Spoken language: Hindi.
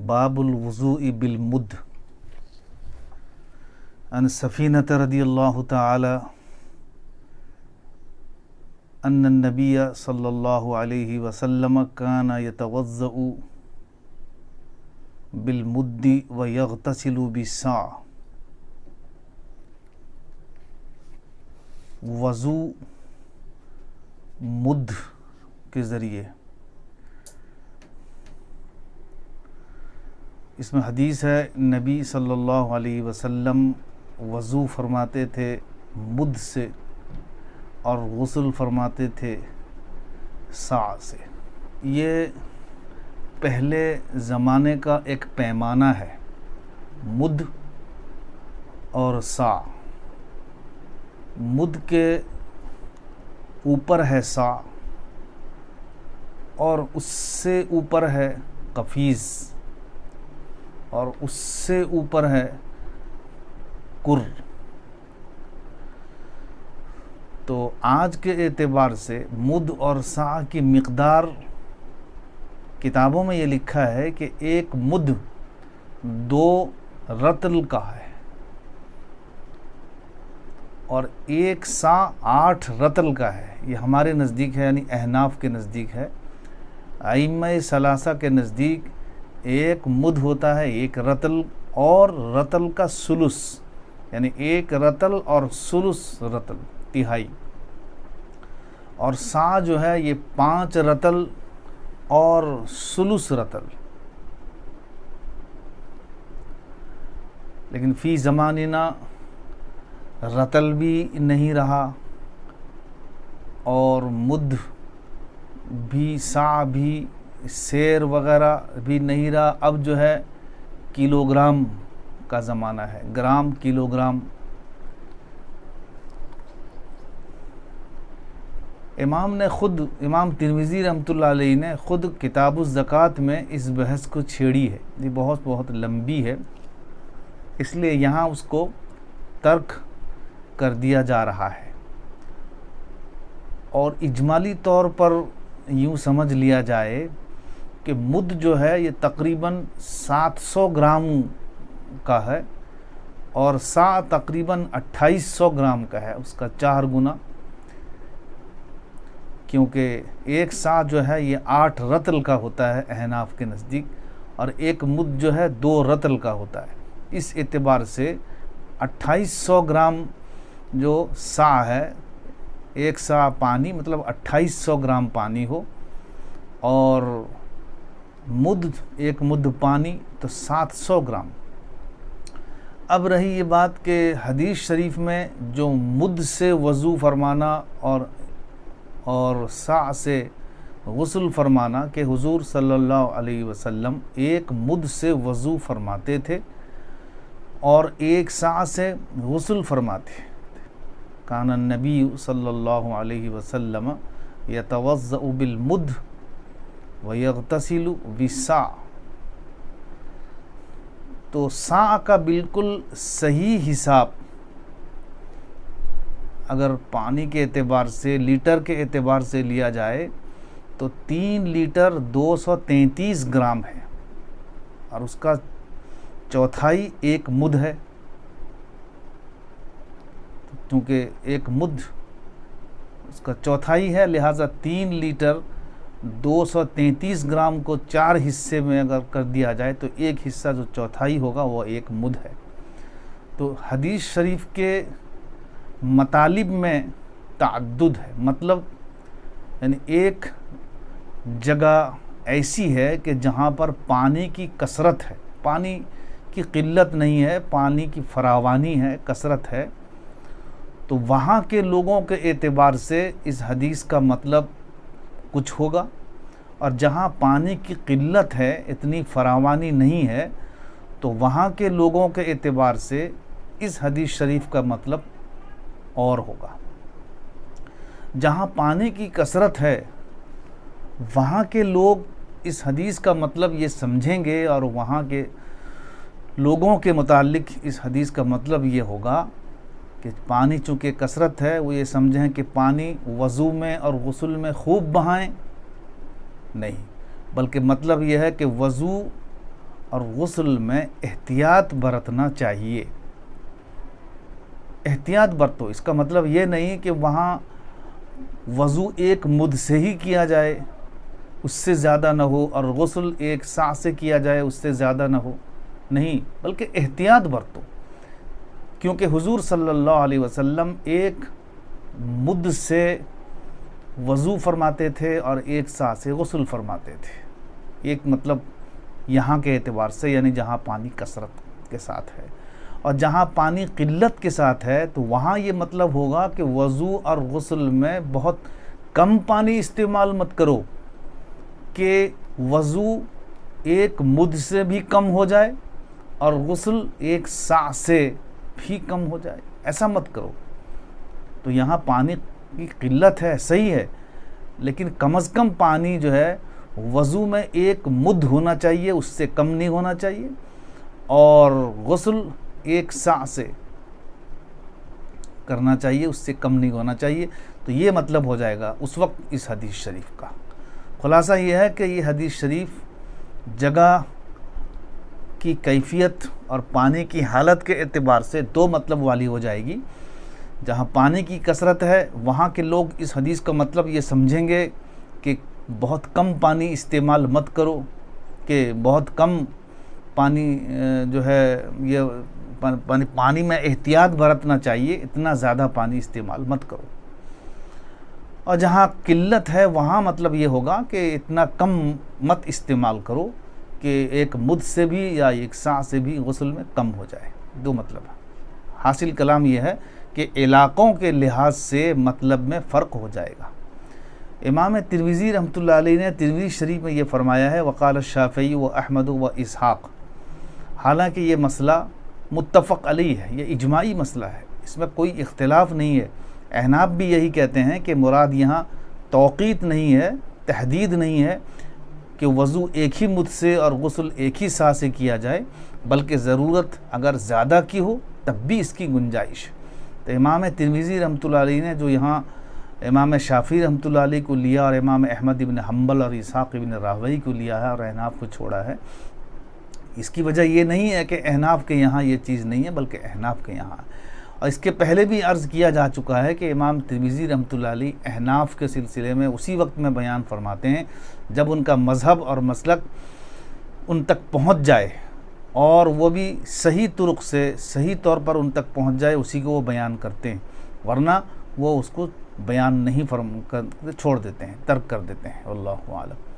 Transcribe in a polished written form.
बाबुल वुज़ूइ बिल मुद्द अन सफ़ीनत रदियल्लाहु ताला अन्न नबिय सल्लल्लाहु अलैहि वसल्लम काना यतवज़्ज़उ बिल मुद्दी व यग़तसिलु बिस्सा। वज़ू मुद्द के ज़रिए, इसमें हदीस है नबी सल्लल्लाहु अलैहि वसल्लम वज़ू फरमाते थे मुद्द से और गुस्ल फरमाते थे सा से। ये पहले ज़माने का एक पैमाना है, मुद्द और सा। मुद्द के ऊपर है सा और उससे ऊपर है कफ़ीज़ और उससे ऊपर है कुर। तो आज के एतबार से मुद्द और सा की मिक़दार किताबों में ये लिखा है कि एक मुद्द 2 रत्ल का है और एक सा 8 रत्ल का है। ये हमारे नज़दीक है, यानी अहनाफ के नज़दीक है। आइम्मा सलासा के नज़दीक एक मुद्द होता है 1 रत्ल और रत्ल का सुलुस, यानी 1 रत्ल और सुलुस रत्ल, तिहाई। और सा जो है ये 5 रत्ल और सुलुस रत्ल। लेकिन फ़ी ज़मानिना रत्ल भी नहीं रहा और मुद्द भी, सा भी, सेर वग़ैरह भी नहीं रहा। अब जो है किलोग्राम का ज़माना है, ग्राम, किलोग्राम। इमाम तिरमिज़ी रहमतुल्लाह अलैहि ने ख़ुद किताबुज़ ज़कात में इस बहस को छेड़ी है। ये बहुत लंबी है, इसलिए यहाँ उसको तर्क कर दिया जा रहा है। और इजमाली तौर पर यूँ समझ लिया जाए कि मुद्द जो है ये तकरीबन 700 ग्राम का है और सा तकरीबन 2800 ग्राम का है, उसका 4 गुना। क्योंकि एक सा जो है ये 8 रत्ल का होता है अहनाफ के नज़दीक और एक मुद्द जो है 2 रत्ल का होता है। इस एतबार से 2800 ग्राम जो सा है, एक सा पानी मतलब 2800 ग्राम पानी हो और मुद्द, एक मुद्द पानी तो 700 ग्राम। अब रही ये बात कि हदीस शरीफ में जो मुद्द से वज़ू फरमाना और सा से गुस्ल फरमाना कि हुज़ूर सल्लल्लाहु अलैहि वसल्लम एक मुद्द से वज़ू फरमाते थे और एक सा से गुस्ल फरमाते थे। कान नबी सल्लल्लाहु अलैहि वसल्लम यतवज़्ज़उ बिल मुद्द व यग़तसिलु बिस्सा। तो सा का बिल्कुल सही हिसाब अगर पानी के एतबार से, लीटर के एतबार से लिया जाए तो 3 लीटर 233 ग्राम है और उसका चौथाई एक मुद्द है। क्योंकि एक मुद्द उसका चौथाई है, लिहाजा 3 लीटर 233 ग्राम को 4 हिस्से में अगर कर दिया जाए तो एक हिस्सा जो चौथाई होगा वो एक मुद्द है। तो हदीस शरीफ के मतालिब में ताअद्दुद है, मतलब यानी एक जगह ऐसी है कि जहाँ पर पानी की कसरत है, पानी की किल्लत नहीं है, पानी की फरावानी है, कसरत है। तो वहाँ के लोगों के एतबार से इस हदीस का मतलब कुछ होगा और जहाँ पानी की किल्लत है, इतनी फरावानी नहीं है, तो वहाँ के लोगों के एतबार से इस हदीस शरीफ का मतलब और होगा। जहाँ पानी की कसरत है वहाँ के लोग इस हदीस का मतलब ये समझेंगे और वहाँ के लोगों के मुतालिक इस हदीस का मतलब ये होगा कि पानी चूँकि कसरत है, वो ये समझें कि पानी वज़ू में और गुस्ल में खूब बहाएं, नहीं, बल्कि मतलब ये है कि वज़ू और गुस्ल में एहतियात बरतना चाहिए। एहतियात बरतो, इसका मतलब ये नहीं कि वहाँ वज़ू एक मुद्द से ही किया जाए, उससे ज़्यादा ना हो, और गुस्ल एक सा से किया जाए, उससे ज़्यादा ना हो, नहीं, बल्कि एहतियात बरतो। क्योंकि हुजूर सल्लल्लाहु अलैहि वसल्लम एक मुद्द से वज़ू फरमाते थे और एक सा से गुस्ल फरमाते थे। एक मतलब यहाँ के एतबार से, यानी जहाँ पानी कसरत के साथ है, और जहाँ पानी किल्लत के साथ है तो वहाँ ये मतलब होगा कि वज़ू और गुस्ल में बहुत कम पानी इस्तेमाल मत करो कि वज़ू एक मुद्द से भी कम हो जाए और गुस्ल एक सा से भी कम हो जाए, ऐसा मत करो। तो यहाँ पानी की किल्लत है, सही है, लेकिन कम से कम पानी जो है वज़ू में एक मुद्द होना चाहिए, उससे कम नहीं होना चाहिए, और गुस्ल एक सा से करना चाहिए, उससे कम नहीं होना चाहिए। तो ये मतलब हो जाएगा उस वक्त इस हदीस शरीफ का। खुलासा ये है कि ये हदीस शरीफ जगह की कैफियत और पानी की हालत के एतबार से दो मतलब वाली हो जाएगी। जहाँ पानी की कसरत है वहाँ के लोग इस हदीस का मतलब ये समझेंगे कि बहुत कम पानी इस्तेमाल मत करो, कि बहुत कम पानी जो है ये पानी में एहतियात बरतना चाहिए, इतना ज़्यादा पानी इस्तेमाल मत करो। और जहाँ किल्लत है वहाँ मतलब ये होगा कि इतना कम मत इस्तेमाल करो कि एक मुद्द से भी या एक सा से भी गुस्ल में कम हो जाए। दो मतलब है। हासिल कलाम ये है कि इलाक़ों के लिहाज से मतलब में फ़र्क हो जाएगा। इमाम तिरमिज़ी रहमतुल्लाह अलैह ने तिरमिज़ी शरीफ में ये फ़रमाया है, वक़ाल शाफ़िई व अहमद व इसहाक़। हालांकि ये मसला मुत्तफ़क़ अलैह है, ये इजमाई मसला है, इसमें कोई इख्तिलाफ़ नहीं है। अहनाफ भी यही कहते हैं कि मुराद यहाँ तौक़ीत नहीं है, तहदीद नहीं है कि वज़ू एक ही मुद्द से और गुस्ल एक ही सा से किया जाए, बल्कि ज़रूरत अगर ज़्यादा की हो तब भी इसकी गुंजाइश। तो इमाम तिरमिज़ी रहमतुल्लाह अलैह ने जो यहाँ इमाम शाफ़ी रहमतुल्लाह अलैह को लिया और इमाम अहमद इब्न हम्बल और इसहाक़ इब्न राहवई को लिया है और अहनाफ को छोड़ा है, इसकी वजह ये नहीं है कि अहनाफ के यहाँ ये चीज़ नहीं है, बल्कि अहनाफ के यहाँ। और इसके पहले भी अर्ज़ किया जा चुका है कि इमाम तिरमिज़ी रहमतुल्लाह अलैह अहनाफ के सिलसिले में उसी वक्त में बयान फरमाते हैं जब उनका मज़हब और मसलक उन तक पहुँच जाए, और वो भी सही तुरुक से सही तौर पर उन तक पहुँच जाए, उसी को वो बयान करते हैं, वरना वो उसको बयान नहीं छोड़ देते हैं, तर्क कर देते हैं। वल्लाहु आलम।